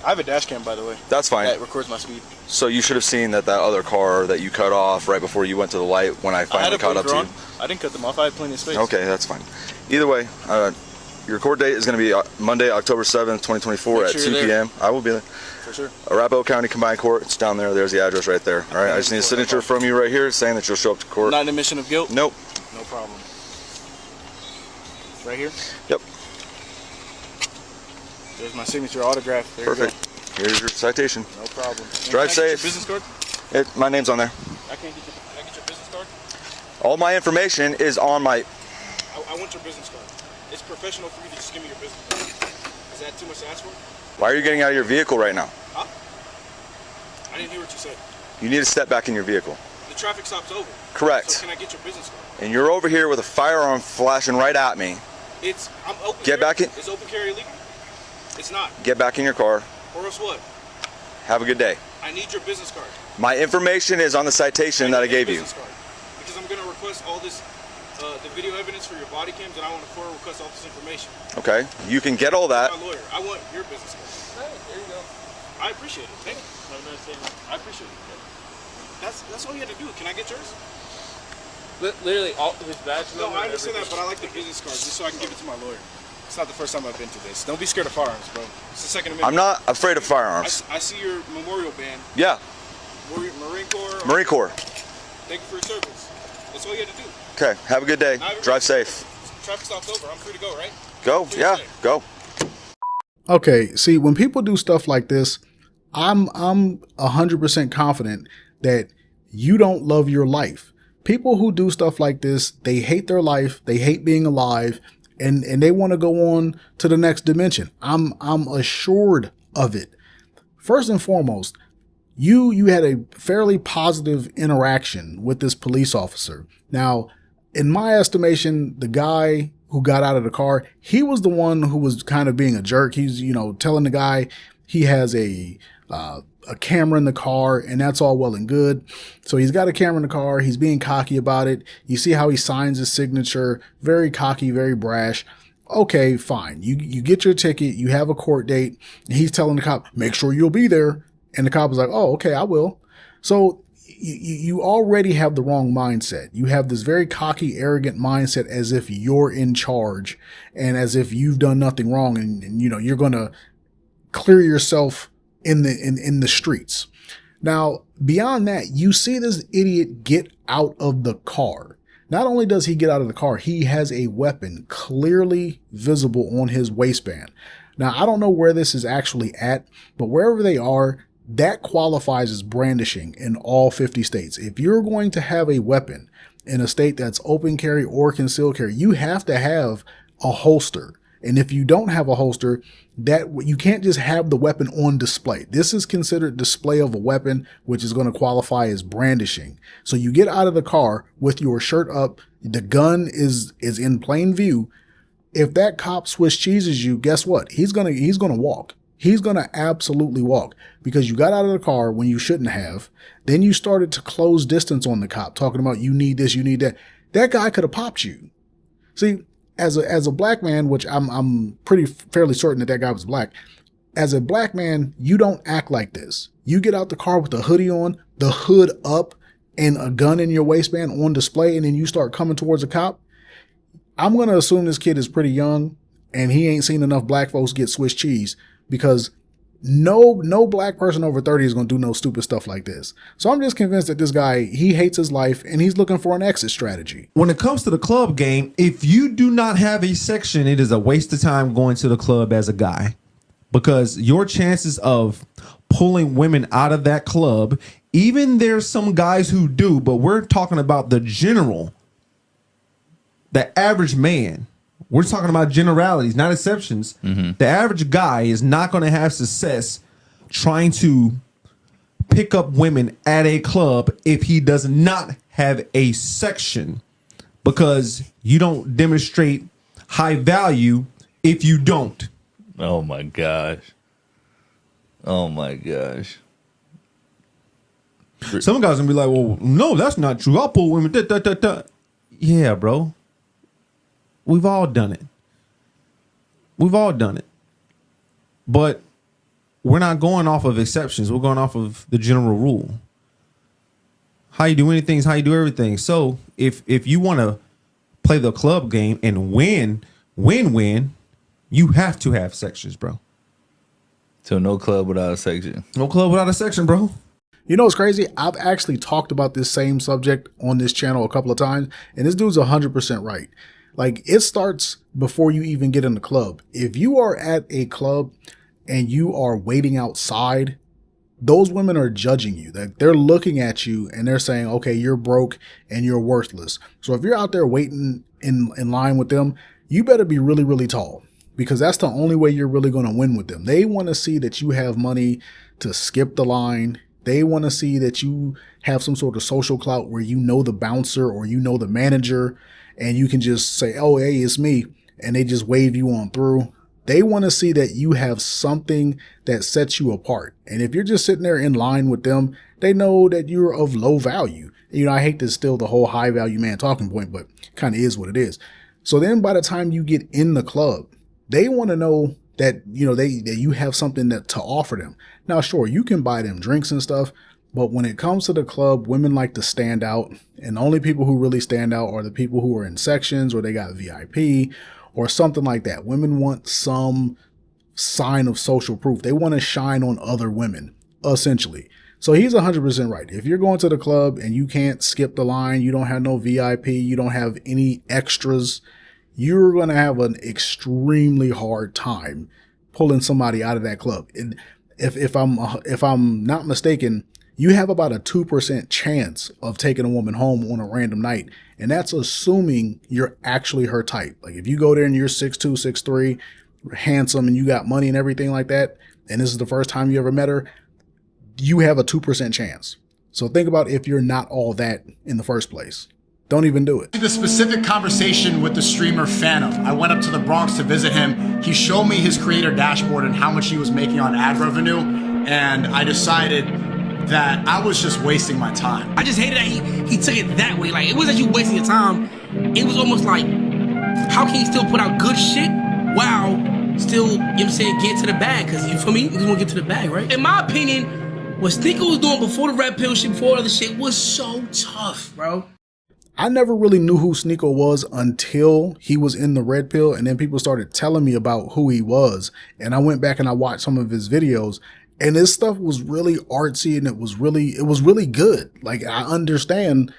I have a dash cam, by the way. That's fine. That records my speed. So you should have seen that other car that you cut off right before you went to the light when I finally caught up to you. I didn't cut them off. I had plenty of space. Okay, that's fine. Either way, your court date is going to be Monday, October 7th, 2024 at 2 p.m. I will be there. For sure. Arapahoe County Combined Court. It's down there. There's the address right there. All right. I just need a signature from you right here saying that you'll show up to court. Not an admission of guilt? Nope. No problem. Right here? Yep. There's my signature autograph. There Perfect. Here's your citation. No problem. Drive safe. Your business card? My name's on there. I can't get can I get your business card? All my information is on my... I want your business card. It's professional for you to just give me your business card. Is that too much to ask for? Why are you getting out of your vehicle right now? Huh? I didn't hear what you said. You need to step back in your vehicle. The traffic stop's over. Correct. So can I get your business card? And you're over here with a firearm flashing right at me. I'm open Get carry. back in. Is open carry illegal? It's not. Get back in your car. Or else what? Have a good day. I need your business card. My information is on the citation that I gave you. Card. Because I'm going to request all this, the video evidence for your body cams, and I want to request all this information. Okay. You can get all that. I'm my lawyer. I want your business card. Hey, there you go. I appreciate it. Thank you. I appreciate it. That's all you had to do. Can I get yours? Literally, all his badge No, number. I understand that, but I like the business card just so I can give it to my lawyer. It's not the first time I've been to this. Don't be scared of firearms, bro. It's the Second Amendment. I'm not afraid of firearms. I see your memorial band. Yeah. Marine Corps. Marine Corps. Thank you for your service. That's all you had to do. Okay. Have a good day. Drive safe. Traffic stop's over. I'm free to go, right? Go. Yeah. Go. Okay. See, when people do stuff like this, I'm 100% confident that you don't love your life. People who do stuff like this, they hate their life. They hate being alive. And they want to go on to the next dimension. I'm assured of it. First and foremost, you had a fairly positive interaction with this police officer. Now, in my estimation, the guy who got out of the car, he was the one who was kind of being a jerk. He's, telling the guy he has a camera in the car, and that's all well and good. So he's got a camera in the car. He's being cocky about it. You see how he signs his signature, very cocky, very brash. Okay, fine. You get your ticket. You have a court date. And he's telling the cop, make sure you'll be there. And the cop is like, oh, okay, I will. So you already have the wrong mindset. You have this very cocky, arrogant mindset as if you're in charge and as if you've done nothing wrong. And you're going to clear yourself in the streets. Now, beyond that, you see this idiot get out of the car. Not only does he get out of the car, he has a weapon clearly visible on his waistband. Now, I don't know where this is actually at, but wherever they are, that qualifies as brandishing in all 50 states. If you're going to have a weapon in a state that's open carry or concealed carry, you have to have a holster. And if you don't have a holster, that you can't just have the weapon on display. This is considered display of a weapon, which is going to qualify as brandishing. So you get out of the car with your shirt up. The gun is in plain view. If that cop Swiss cheeses you, guess what? He's going to walk. He's going to absolutely walk because you got out of the car when you shouldn't have. Then you started to close distance on the cop, talking about you need this, you need that. That guy could have popped you. See, as a black man, which I'm fairly certain that guy was black. As a black man, you don't act like this. You get out the car with the hoodie on, the hood up, and a gun in your waistband on display, and then you start coming towards a cop. I'm going to assume this kid is pretty young and he ain't seen enough black folks get Swiss cheese because no black person over 30 is going to do no stupid stuff like this. So I'm just convinced that this guy, he hates his life and he's looking for an exit strategy. When it comes to the club game, if you do not have a section, it is a waste of time going to the club as a guy because your chances of pulling women out of that club, even there's some guys who do, but we're talking about the average man. We're talking about generalities, not exceptions. Mm-hmm. The average guy is not going to have success trying to pick up women at a club if he does not have a section because you don't demonstrate high value if you don't. Oh, my gosh. Oh, my gosh. Some guys going to be like, well, no, that's not true. I'll pull women. Yeah, bro. We've all done it. We've all done it. But we're not going off of exceptions. We're going off of the general rule. How you do anything is how you do everything. So if you want to play the club game and win, you have to have sections, bro. So no club without a section. No club without a section, bro. You know what's crazy? I've actually talked about this same subject on this channel a couple of times, and this dude's 100% right. Like, it starts before you even get in the club. If you are at a club and you are waiting outside, those women are judging you. They're looking at you and they're saying, okay, you're broke and you're worthless. So if you're out there waiting in line with them, you better be really, really tall, because that's the only way you're really going to win with them. They want to see that you have money to skip the line. They want to see that you have some sort of social clout where you know the bouncer or you know the manager and you can just say, oh, hey, it's me. And they just wave you on through. They want to see that you have something that sets you apart. And if you're just sitting there in line with them, they know that you're of low value. You know, I hate to steal the whole high value man talking point, but kind of is what it is. So then by the time you get in the club, they want to know that, you know, that you have something to offer them. Now, sure, you can buy them drinks and stuff, but when it comes to the club, women like to stand out, and the only people who really stand out are the people who are in sections or they got VIP or something like that. Women want some sign of social proof. They want to shine on other women, essentially. So he's 100% right. If you're going to the club and you can't skip the line, you don't have no VIP, you don't have any extras, you're going to have an extremely hard time pulling somebody out of that club. And if I'm not mistaken, you have about a 2% chance of taking a woman home on a random night. And that's assuming you're actually her type. Like if you go there and you're 6'2", 6'3", handsome, and you got money and everything like that, and this is the first time you ever met her, you have a 2% chance. So think about if you're not all that in the first place. Don't even do it. The specific conversation with the streamer Phantom. I went up to the Bronx to visit him. He showed me his creator dashboard and how much he was making on ad revenue. And I decided that I was just wasting my time. I just hated that he took it that way. Like, it wasn't you wasting your time. It was almost like, how can he still put out good shit while still, you know what I'm saying, get to the bag? Because you feel me? You just want to get to the bag, right? In my opinion, what Sneako was doing before the red pill shit, before other shit, was so tough, bro. I never really knew who Sneako was until he was in the red pill, and then people started telling me about who he was. And I went back and I watched some of his videos, and his stuff was really artsy and it was really good. Like, I understand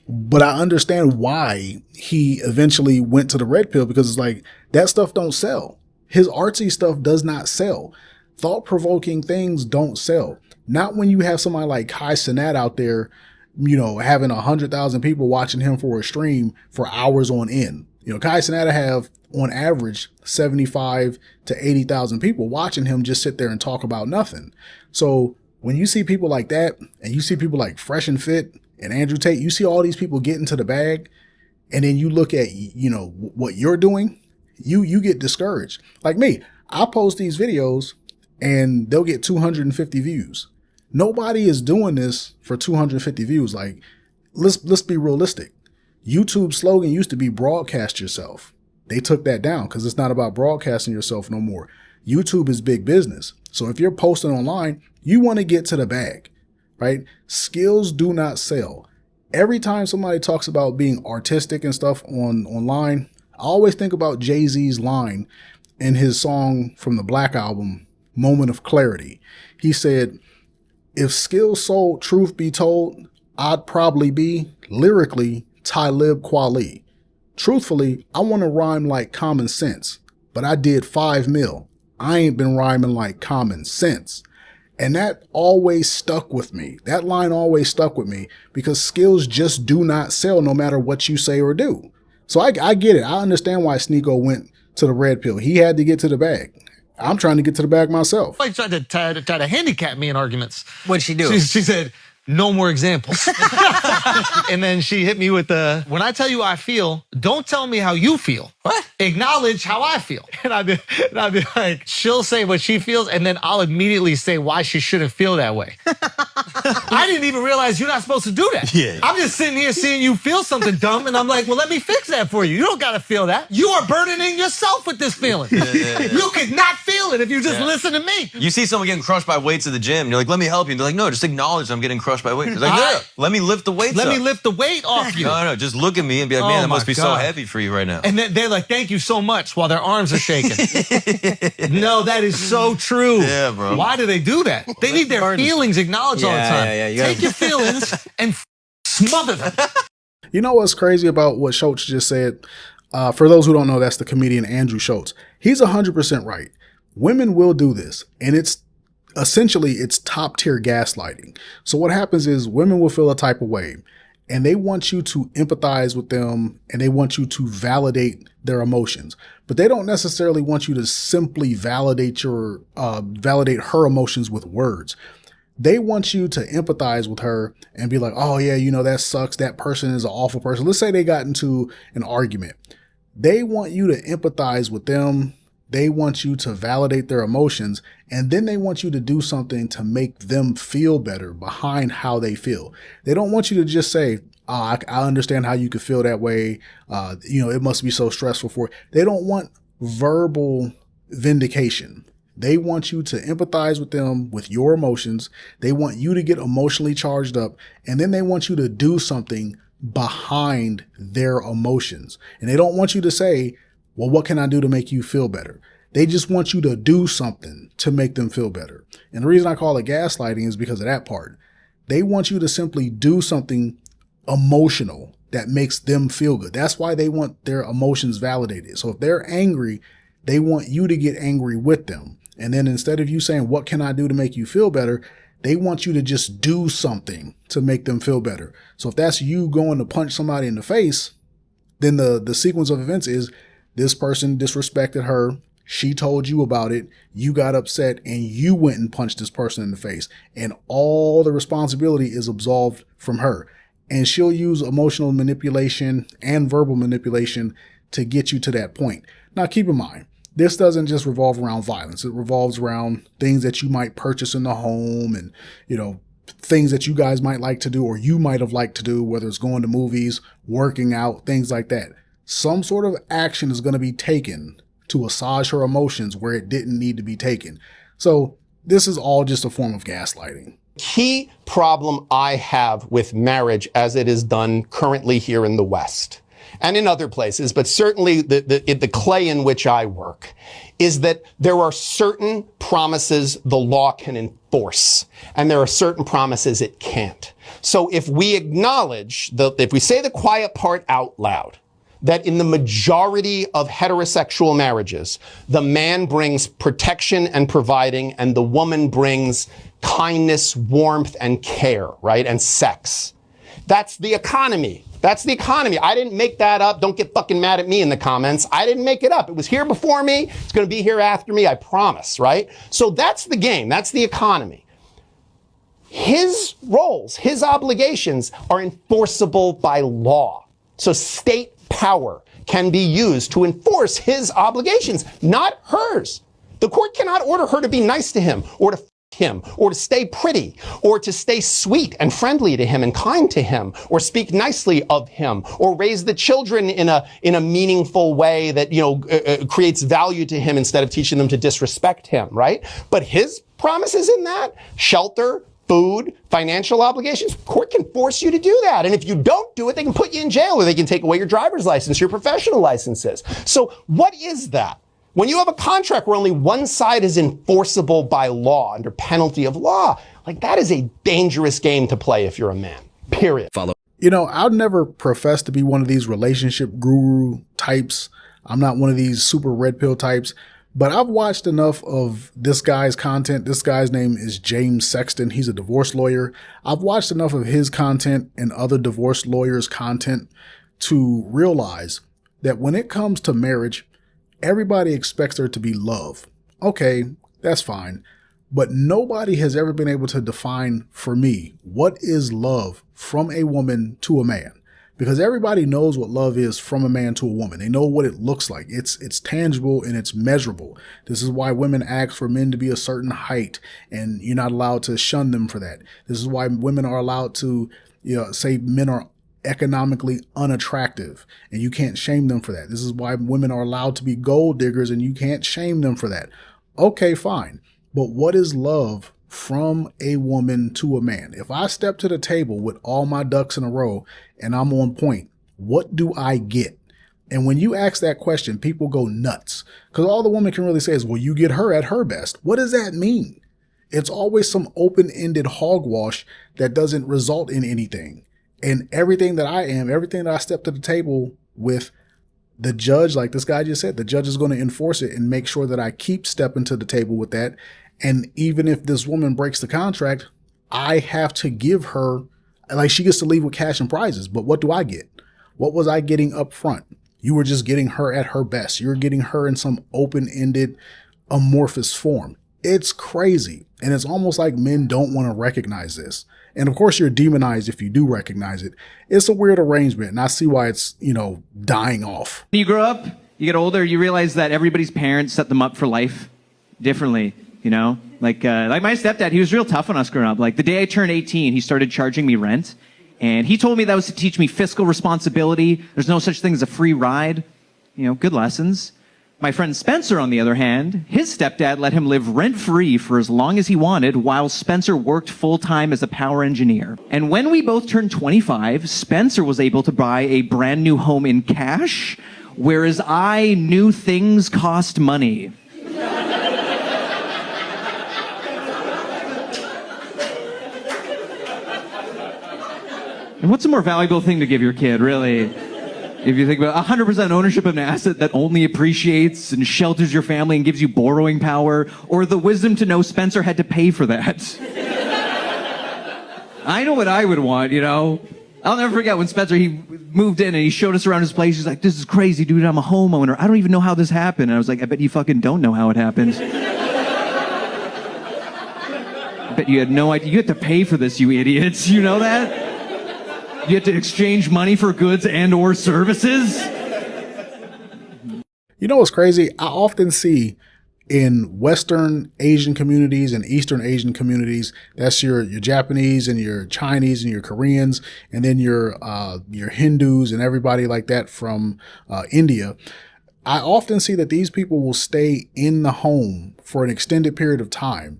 why he eventually went to the red pill, because it's like, that stuff don't sell. His artsy stuff does not sell. Thought-provoking things don't sell. Not when you have somebody like Kai Cenat out there, you know, having 100,000 people watching him for a stream for hours on end. You know, Kai Cenat have on average 75 to 80,000 people watching him just sit there and talk about nothing. So when you see people like that, and you see people like Fresh and Fit and Andrew Tate, you see all these people get into the bag, and then you look at, you know, what you're doing, you get discouraged. Like me, I post these videos and they'll get 250 views. Nobody is doing this for 250 views. Like, let's be realistic. YouTube's slogan used to be broadcast yourself. They took that down because it's not about broadcasting yourself no more. YouTube is big business. So if you're posting online, you want to get to the bag, right? Skills do not sell. Every time somebody talks about being artistic and stuff online, I always think about Jay-Z's line in his song from the Black album, Moment of Clarity. He said, if skills sold, truth be told, I'd probably be, lyrically, Talib Kweli. Truthfully, I want to rhyme like common sense, but I did 5 mil. I ain't been rhyming like common sense. And that always stuck with me. That line always stuck with me, because skills just do not sell no matter what you say or do. So I get it. I understand why Sneako went to the red pill. He had to get to the bag. I'm trying to get to the bag myself. I tried to handicap me in arguments. What'd she do? She said, no more examples. And then she hit me with the, when I tell you I feel, don't tell me how you feel. What? Acknowledge how I feel. And I'd be like, she'll say what she feels, and then I'll immediately say why she shouldn't feel that way. I didn't even realize you're not supposed to do that. Yeah. I'm just sitting here seeing you feel something dumb, and I'm like, well, let me fix that for you. You don't got to feel that. You are burdening yourself with this feeling. You could not feel it if you just listen to me. You see someone getting crushed by weights at the gym, and you're like, let me help you. And they're like, no, just acknowledge I'm getting crushed by weights. It's like, no, let me lift the weights Let up. me lift the weight off you. No, just look at me and be like, man, that must be so heavy for you right now. And then they're like, thank you so much, while their arms are shaking. No, that is so true. Yeah, bro. Why do they do that? They need their feelings acknowledged all the time. Take your feelings and smother them. You know what's crazy about what Schultz just said? For those who don't know, that's the comedian Andrew Schultz. He's 100% right. Women will do this, and it's top tier gaslighting. So what happens is women will feel a type of way, and they want you to empathize with them, and they want you to validate their emotions. But they don't necessarily want you to simply validate her emotions with words. They want you to empathize with her and be like, oh yeah, that sucks. That person is an awful person. Let's say they got into an argument. They want you to empathize with them. They want you to validate their emotions, and then they want you to do something to make them feel better behind how they feel. They don't want you to just say, I understand how you could feel that way. It must be so stressful for you. They don't want verbal vindication. They want you to empathize with them with your emotions. They want you to get emotionally charged up, and then they want you to do something behind their emotions. And they don't want you to say, well, what can I do to make you feel better? They just want you to do something to make them feel better. And the reason I call it gaslighting is because of that part. They want you to simply do something emotional that makes them feel good. That's why they want their emotions validated. So if they're angry, they want you to get angry with them. And then instead of you saying, what can I do to make you feel better? They want you to just do something to make them feel better. So if that's you going to punch somebody in the face, then the sequence of events is this person disrespected her. She told you about it. You got upset and you went and punched this person in the face. And all the responsibility is absolved from her. And she'll use emotional manipulation and verbal manipulation to get you to that point. Now, keep in mind, this doesn't just revolve around violence. It revolves around things that you might purchase in the home and, things that you guys might like to do or you might have liked to do, whether it's going to movies, working out, things like that. Some sort of action is going to be taken to assuage her emotions where it didn't need to be taken. So this is all just a form of gaslighting. Key problem I have with marriage as it is done currently here in the West and in other places, but certainly the clay in which I work, is that there are certain promises the law can enforce, and there are certain promises it can't. So if we acknowledge, if we say the quiet part out loud, that in the majority of heterosexual marriages, the man brings protection and providing, and the woman brings kindness, warmth, and care, right? And sex. That's the economy. That's the economy. I didn't make that up. Don't get fucking mad at me in the comments. I didn't make it up. It was here before me. It's going to be here after me. I promise, right? So that's the game. That's the economy. His roles, his obligations are enforceable by law. So state power can be used to enforce his obligations, not hers. The court cannot order her to be nice to him or to him or to stay pretty or to stay sweet and friendly to him and kind to him or speak nicely of him or raise the children in a meaningful way that creates value to him instead of teaching them to disrespect him, right? But his promises in that, shelter, food, financial obligations, court can force you to do that. And if you don't do it, they can put you in jail or they can take away your driver's license, your professional licenses. So what is that? When you have a contract where only one side is enforceable by law under penalty of law, that is a dangerous game to play if you're a man, period. Follow. I'd never profess to be one of these relationship guru types. I'm not one of these super red pill types, but I've watched enough of this guy's content. This guy's name is James Sexton. He's a divorce lawyer. I've watched enough of his content and other divorce lawyers' content to realize that when it comes to marriage, everybody expects there to be love. Okay, that's fine. But nobody has ever been able to define for me what is love from a woman to a man. because everybody knows what love is from a man to a woman. They know what it looks like. It's tangible and it's measurable. This is why women ask for men to be a certain height, and you're not allowed to shun them for that. This is why women are allowed to, say men are economically unattractive, and you can't shame them for that. This is why women are allowed to be gold diggers, and you can't shame them for that. Okay, fine. But what is love from a woman to a man? If I step to the table with all my ducks in a row and I'm on point, what do I get? And when you ask that question, people go nuts, because all the woman can really say is, well, you get her at her best. What does that mean? It's always some open-ended hogwash that doesn't result in anything. And everything that I am, everything that I step to the table with, the judge, like this guy just said, the judge is going to enforce it and make sure that I keep stepping to the table with that. And even if this woman breaks the contract, I have to give her, like, she gets to leave with cash and prizes. But what do I get? What was I getting up front? You were just getting her at her best. You're getting her in some open-ended, amorphous form. It's crazy. And it's almost like men don't want to recognize this. And of course, you're demonized if you do recognize it. It's a weird arrangement, and I see why it's, dying off. When you grow up, you get older, you realize that everybody's parents set them up for life differently. Like my stepdad, he was real tough on us growing up. Like the day I turned 18, he started charging me rent, and he told me that was to teach me fiscal responsibility. There's no such thing as a free ride. Good lessons. My friend Spencer, on the other hand, his stepdad let him live rent-free for as long as he wanted while Spencer worked full-time as a power engineer. And when we both turned 25, Spencer was able to buy a brand new home in cash, whereas I knew things cost money. And what's a more valuable thing to give your kid, really? If you think about 100% ownership of an asset that only appreciates and shelters your family and gives you borrowing power, or the wisdom to know Spencer had to pay for that. I know what I would want, I'll never forget when Spencer, he moved in and he showed us around his place. He's like, this is crazy, dude. I'm a homeowner. I don't even know how this happened. And I was like, I bet you fucking don't know how it happened. I bet you had no idea. You had to pay for this, you idiots. You know that? You have to exchange money for goods and or services. You know what's crazy? I often see in Western Asian communities and Eastern Asian communities, that's your Japanese and your Chinese and your Koreans, and then your Hindus and everybody like that from India. I often see that these people will stay in the home for an extended period of time,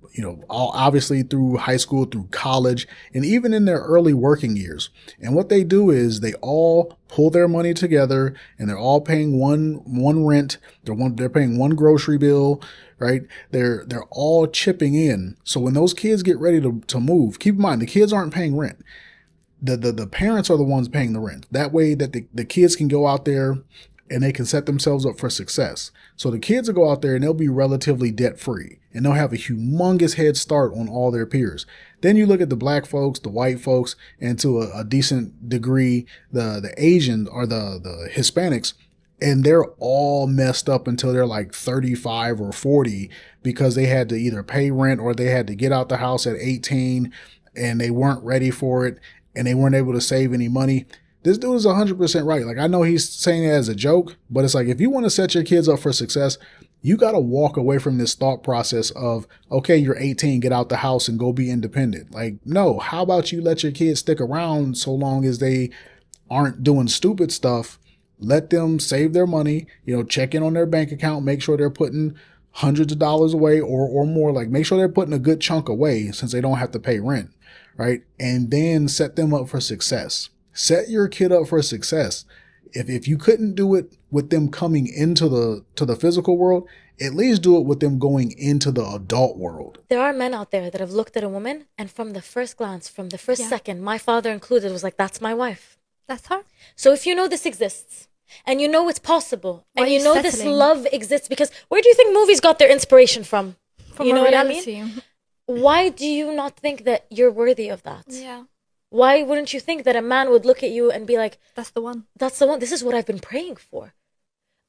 obviously through high school, through college, and even in their early working years. And what they do is they all pull their money together, and they're all paying one rent. They're paying one grocery bill, right? They're all chipping in. So when those kids get ready to move, keep in mind, the kids aren't paying rent. The parents are the ones paying the rent. That way that the kids can go out there and they can set themselves up for success. So the kids will go out there and they'll be relatively debt free, and they'll have a humongous head start on all their peers. Then you look at the black folks, the white folks, and to a decent degree, the Asian or the Hispanics, and they're all messed up until they're like 35 or 40 because they had to either pay rent or they had to get out the house at 18 and they weren't ready for it and they weren't able to save any money. This dude is 100% right. Like, I know he's saying it as a joke, but it's like, if you want to set your kids up for success, you got to walk away from this thought process of, okay, you're 18, get out the house and go be independent. Like, no, how about you let your kids stick around so long as they aren't doing stupid stuff? Let them save their money, check in on their bank account, make sure they're putting hundreds of dollars away or more. Like, make sure they're putting a good chunk away since they don't have to pay rent, right? And then set them up for success. Set your kid up for success. If you couldn't do it with them coming into the physical world, at least do it with them going into the adult world. There are men out there that have looked at a woman and from the first glance, from the first second, my father included, was like, that's my wife. That's her. So if you know this exists and you know it's possible and you know this settling? love exists, because where do you think movies got their inspiration from? From You know what I mean? reality. Why do you not think that you're worthy of that? Yeah. Why wouldn't you think that a man would look at you and be like, That's the one. that's the one, this is what I've been praying for?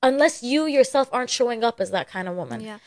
Unless you yourself aren't showing up as that kind of woman. Yeah.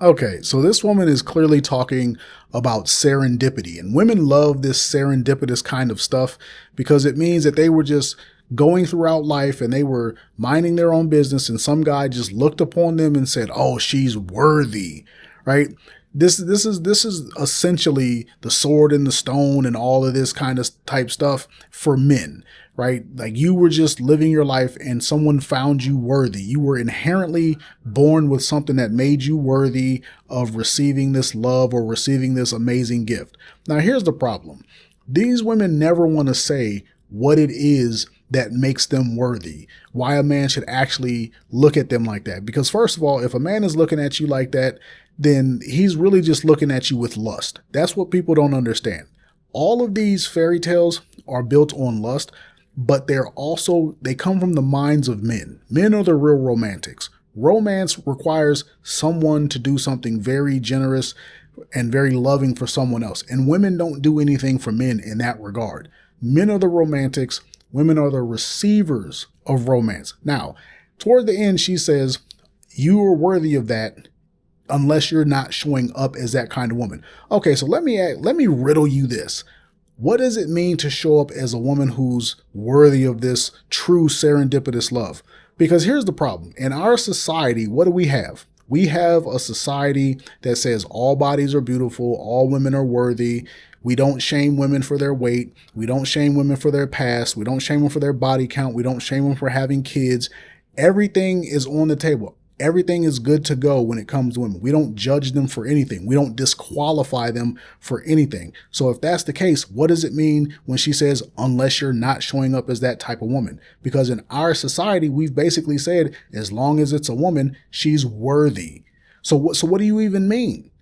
Okay, so this woman is clearly talking about serendipity, and women love this serendipitous kind of stuff because it means that they were just going throughout life and they were minding their own business and some guy just looked upon them and said, "Oh, she's worthy," right? This is essentially the sword and the stone and all of this kind of type stuff for men, right? Like you were just living your life and someone found you worthy. You were inherently born with something that made you worthy of receiving this love or receiving this amazing gift. Now, here's the problem. These women never want to say what it is that makes them worthy, why a man should actually look at them like that. Because first of all, if a man is looking at you like that, then he's really just looking at you with lust. That's what people don't understand. All of these fairy tales are built on lust, but they come from the minds of men. Men are the real romantics. Romance requires someone to do something very generous and very loving for someone else. And women don't do anything for men in that regard. Men are the romantics. Women are the receivers of romance. Now, toward the end, she says, you are worthy of that unless you're not showing up as that kind of woman. Okay, so let me riddle you this. What does it mean to show up as a woman who's worthy of this true serendipitous love? Because here's the problem. In our society, what do we have? We have a society that says all bodies are beautiful, all women are worthy. We don't shame women for their weight. We don't shame women for their past. We don't shame them for their body count. We don't shame them for having kids. Everything is on the table. Everything is good to go when it comes to women. We don't judge them for anything. We don't disqualify them for anything. So if that's the case, what does it mean when she says, unless you're not showing up as that type of woman? Because in our society, we've basically said, as long as it's a woman, she's worthy. So what do you even mean?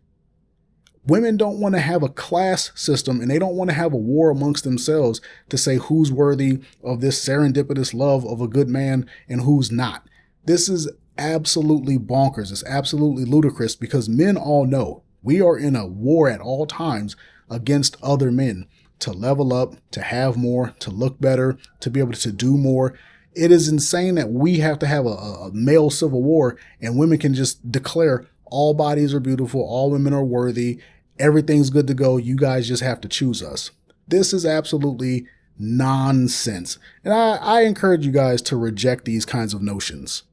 Women don't want to have a class system and they don't want to have a war amongst themselves to say who's worthy of this serendipitous love of a good man and who's not. This is absolutely bonkers. It's absolutely ludicrous because men all know we are in a war at all times against other men to level up, to have more, to look better, to be able to do more. It is insane that we have to have a male civil war and women can just declare all bodies are beautiful, all women are worthy, everything's good to go, you guys just have to choose us. This is absolutely nonsense. And I encourage you guys to reject these kinds of notions.